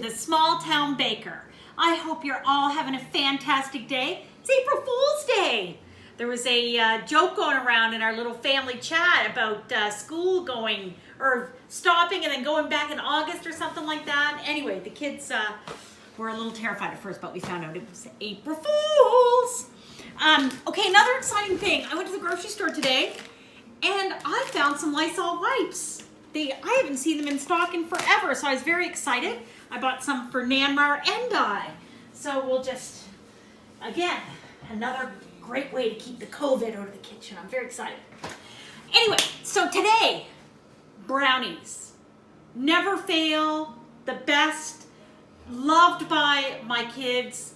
the Small Town Baker. I hope you're all having a fantastic day. It's April Fool's Day. There was a joke going around in our little family chat about school going or stopping and then going back in August or something like that. Anyway, the kids were a little terrified at first, but we found out it was April Fools. Okay, another exciting thing. I went to the grocery store today and I found some Lysol wipes. I haven't seen them in stock in forever, so I was very excited. I bought some for Nanmar and I. So we'll just, again, another great way to keep the COVID out of the kitchen. I'm very excited. Anyway, so today, brownies. Never fail, the best, loved by my kids,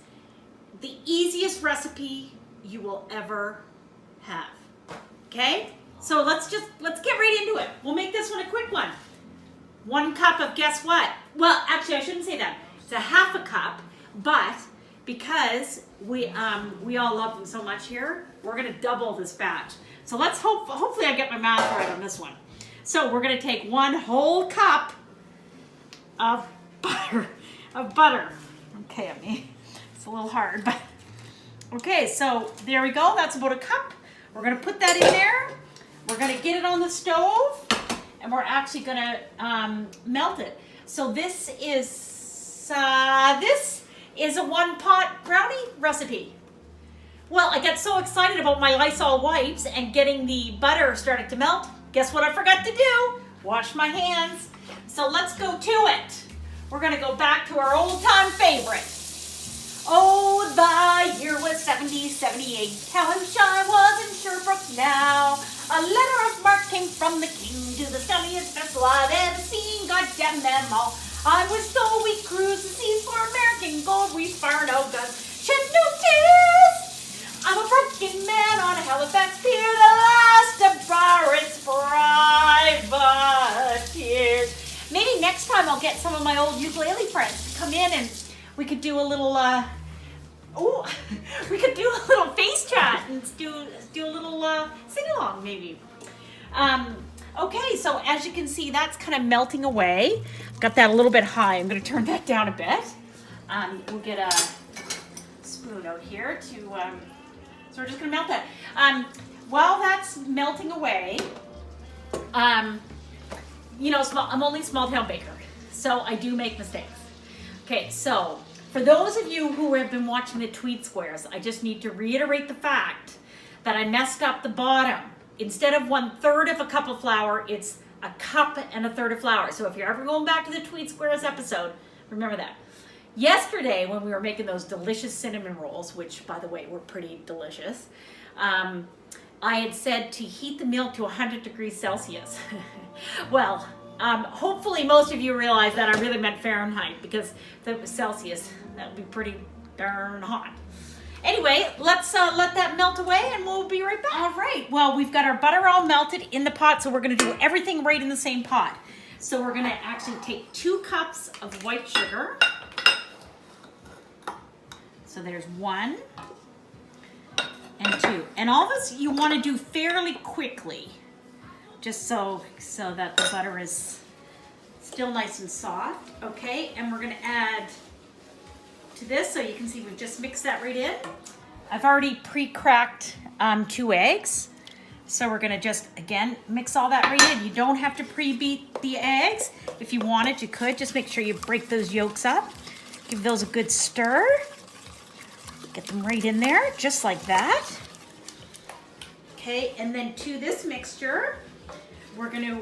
the easiest recipe you will ever have. Okay? So let's get right into it. We'll make this one a quick one. 1 cup of guess what? Well, actually I shouldn't say that. It's a half a cup, but because we all love them so much here, we're gonna double this batch. So let's hopefully I get my math right on this one. So we're gonna take 1 whole cup of butter. Okay, I mean, it's a little hard, but okay, so there we go. That's about a cup. We're gonna put that in there. We're gonna get it on the stove, and we're actually gonna melt it. So this is a 1-pot brownie recipe. Well, I got so excited about my Lysol wipes and getting the butter started to melt. Guess what I forgot to do? Wash my hands. So let's go to it. We're gonna go back to our old-time favorite. Oh, the year was 7078. How I wish I was in Sherbrooke now. A letter of marque came from the king to the scummiest vessel I've ever seen. God damn them all. I was so we cruised the seas for American gold. We fired no guns. Shed no tears. I'm a broken man on a Halifax pier. The last of pirates' privateers. Maybe next time I'll get some of my old ukulele friends to come in and we could do a little, we could do a little face chat and do a little sing-along maybe. Okay, so as you can see, that's kind of melting away. Got that a little bit high. I'm going to turn that down a bit. We'll get a spoon out here to, so we're just going to melt that. While that's melting away, you know, I'm only a small town baker, so I do make mistakes. Okay, so for those of you who have been watching the tweet squares, I just need to reiterate the fact that I messed up the bottom. Instead of 1/3 of a cup of flour, it's 1 cup and 1/3 of flour. So if you're ever going back to the tweet squares episode, remember that. Yesterday, when we were making those delicious cinnamon rolls, which by the way were pretty delicious, I had said to heat the milk to 100 degrees Celsius. Well, hopefully most of you realize that I really meant Fahrenheit, because if it was Celsius, that would be pretty darn hot. Anyway, let's let that melt away and we'll be right back. All right, well, we've got our butter all melted in the pot, so we're gonna do everything right in the same pot. So we're gonna actually take 2 cups of white sugar. So there's 1 and 2. And all this you wanna do fairly quickly, just so that the butter is still nice and soft. Okay, and we're gonna add to this, so you can see we've just mixed that right in. I've already pre-cracked 2 eggs. So we're gonna just, again, mix all that right in. You don't have to pre-beat the eggs. If you wanted, you could. Just make sure you break those yolks up. Give those a good stir. Get them right in there, just like that. Okay, and then to this mixture, we're gonna,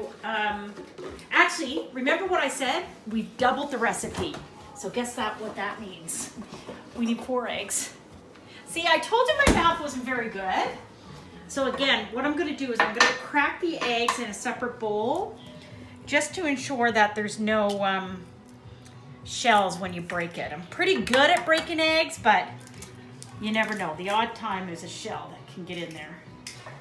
actually, remember what I said? We've doubled the recipe. So guess what that means. We need 4 eggs. See, I told you my math wasn't very good. So again, what I'm gonna do is I'm gonna crack the eggs in a separate bowl just to ensure that there's no shells when you break it. I'm pretty good at breaking eggs, but you never know. The odd time there's a shell that can get in there.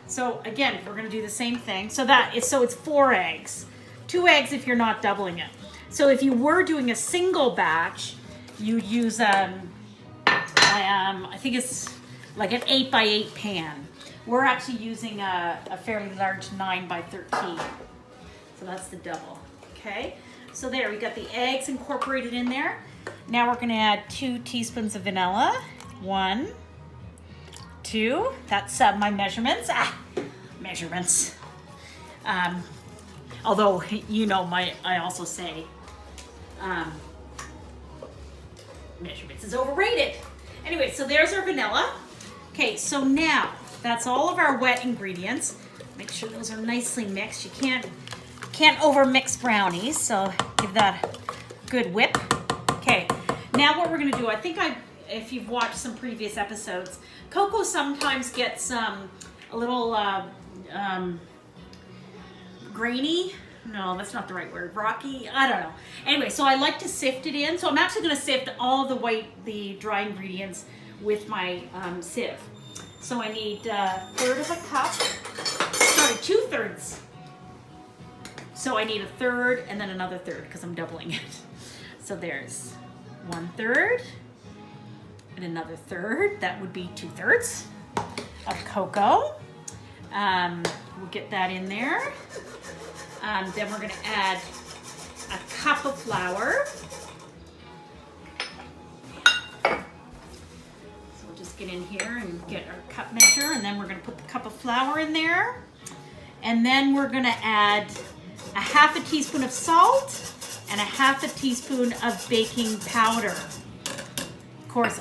So again, we're gonna do the same thing. So it's 4 eggs. 2 eggs if you're not doubling it. So if you were doing a single batch, you'd use, I think it's like an 8x8 pan. We're actually using a fairly large 9x13. So that's the double, okay? So there, we got the eggs incorporated in there. Now we're gonna add 2 teaspoons of vanilla. 1, 2, that's my measurements. Measurements. Although, you know, I also say measurements is overrated. Anyway, so there's our vanilla. Okay, so now that's all of our wet ingredients. Make sure those are nicely mixed. You can't over mix brownies, so give that a good whip. Okay, now what we're gonna do, if you've watched some previous episodes, cocoa sometimes gets a little grainy. No, that's not the right word. Rocky, I don't know. Anyway, so I like to sift it in. So I'm actually gonna sift all the dry ingredients with my sieve. So I need 1/3 of a cup, sorry, 2/3. So I need 1/3 and then another 1/3 because I'm doubling it. So there's 1/3 and another 1/3. That would be 2/3 of cocoa. We'll get that in there. Then we're gonna add a cup of flour. So we'll just get in here and get our cup measure, and then we're gonna put the cup of flour in there. And then we're gonna add a 1/2 teaspoon of salt and a 1/2 teaspoon of baking powder. Of course,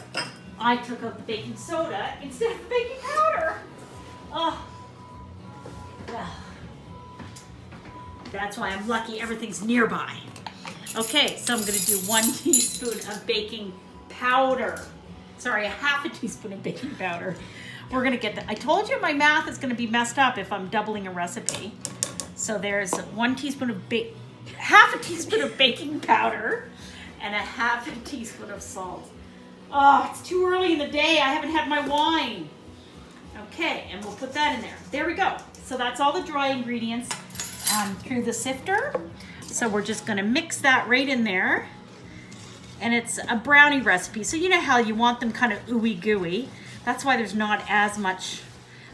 I took out the baking soda instead of baking powder. Oh. Well, that's why I'm lucky everything's nearby. Okay, so I'm gonna do 1 teaspoon of baking powder. Sorry, a 1/2 teaspoon of baking powder. We're gonna get that. I told you my math is gonna be messed up if I'm doubling a recipe. So there's 1 teaspoon of 1/2 teaspoon of baking powder and a 1/2 teaspoon of salt. Oh, it's too early in the day. I haven't had my wine. Okay, and we'll put that in there. There we go. So that's all the dry ingredients through the sifter. So we're just gonna mix that right in there. And it's a brownie recipe. So you know how you want them kind of ooey gooey. That's why there's not as much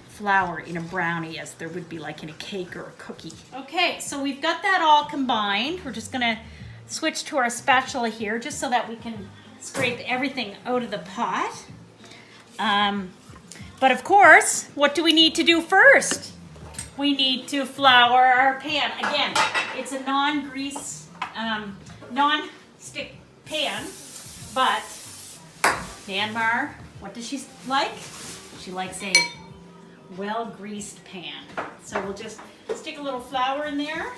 flour in a brownie as there would be like in a cake or a cookie. Okay, so we've got that all combined. We're just gonna switch to our spatula here just so that we can scrape everything out of the pot. But of course, what do we need to do first? We need to flour our pan. Again, it's a non-grease, non-stick pan, but Danmar, what does she like? She likes a well-greased pan. So we'll just stick a little flour in there.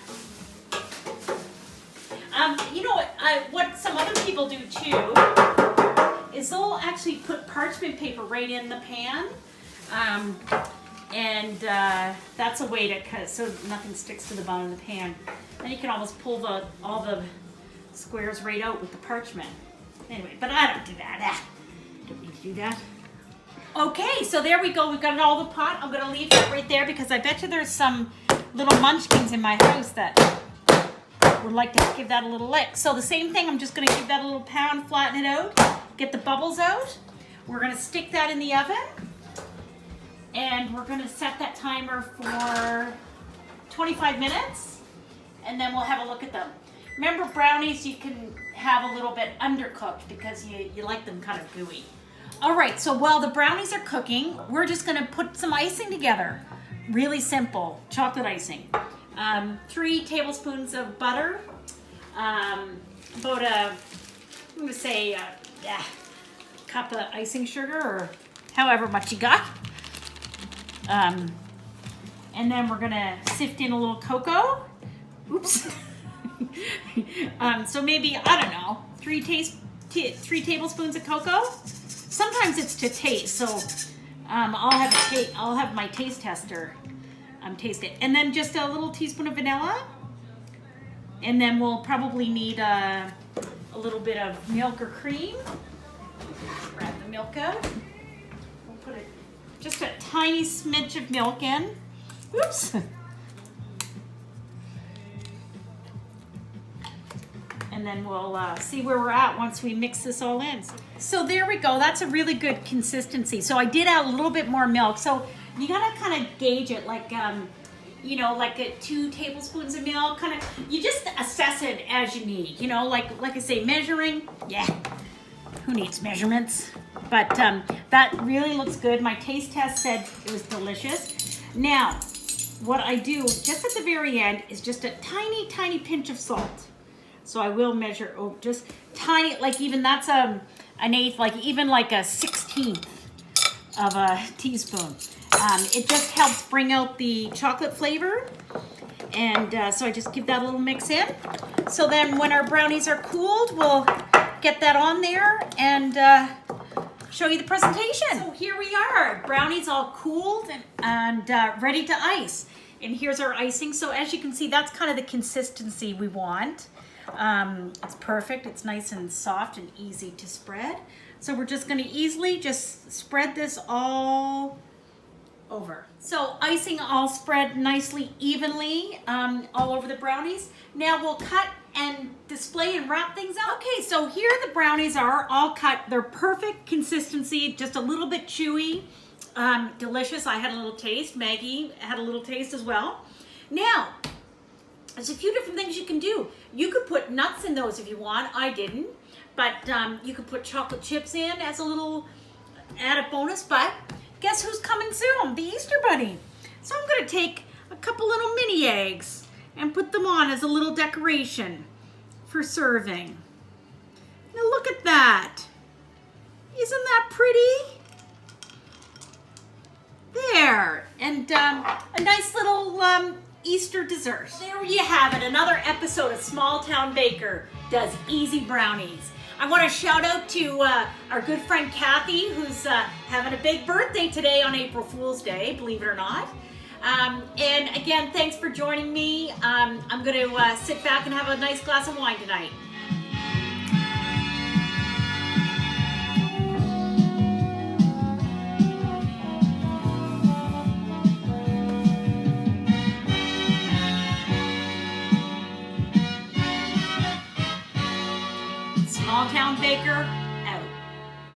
You know what some other people do too is they'll actually put parchment paper right in the pan. That's a way to cut it so nothing sticks to the bottom of the pan. Then you can almost pull all the squares right out with the parchment. Anyway, but I don't do that. Don't need to do that. Okay, so there we go. We've got it all in the pot. I'm gonna leave that right there because I bet you there's some little munchkins in my house that would like to give that a little lick. So the same thing, I'm just gonna give that a little pound, flatten it out, get the bubbles out. We're gonna stick that in the oven. And we're gonna set that timer for 25 minutes and then we'll have a look at them. Remember, brownies you can have a little bit undercooked because you like them kind of gooey. All right, so while the brownies are cooking, we're just gonna put some icing together. Really simple, chocolate icing. 3 tablespoons of butter, about I'm gonna say a cup of icing sugar or however much you got. And then we're gonna sift in a little cocoa. Oops. So maybe, I don't know, 3 tablespoons of cocoa. Sometimes it's to taste, so I'll have my taste tester taste it. And then just a little teaspoon of vanilla. And then we'll probably need a little bit of milk or cream. Grab the milk out. We'll put just a tiny smidge of milk in. Oops. And then we'll see where we're at once we mix this all in. So there we go. That's a really good consistency. So I did add a little bit more milk. So you gotta kind of gauge it, like you know, like 2 tablespoons of milk. You just assess it as you need. You know, like I say, measuring. Yeah, who needs measurements? But that really looks good. My taste test said it was delicious. Now, what I do just at the very end is just a tiny, tiny pinch of salt. So I will measure, just tiny, like even that's an eighth, like even like a 16th of a teaspoon. It just helps bring out the chocolate flavor. And so I just give that a little mix in. So then when our brownies are cooled, we'll get that on there and show you the presentation. So here we are, brownies all cooled and ready to ice. And here's our icing. So as you can see, that's kind of the consistency we want. It's perfect. It's nice and soft and easy to spread. So we're just going to easily just spread this all over. So icing all spread nicely evenly all over the brownies. Now we'll cut and display and wrap things up. Okay, so here the brownies are all cut. They're perfect consistency, just a little bit chewy, delicious. I had a little taste. Maggie had a little taste as well. Now, there's a few different things you can do. You could put nuts in those if you want. I didn't, but you could put chocolate chips in as a little added bonus. But guess who's coming soon? The Easter Bunny. So I'm going to take a couple little mini eggs and put them on as a little decoration for serving. Now look at that. Isn't that pretty? There. And a nice little Easter dessert. There you have it. Another episode of Small Town Baker does easy brownies. I want to shout out to our good friend Kathy, who's having a big birthday today on April Fool's Day, believe it or not. And again, thanks for joining me. I'm going to sit back and have a nice glass of wine tonight. Small Town Baker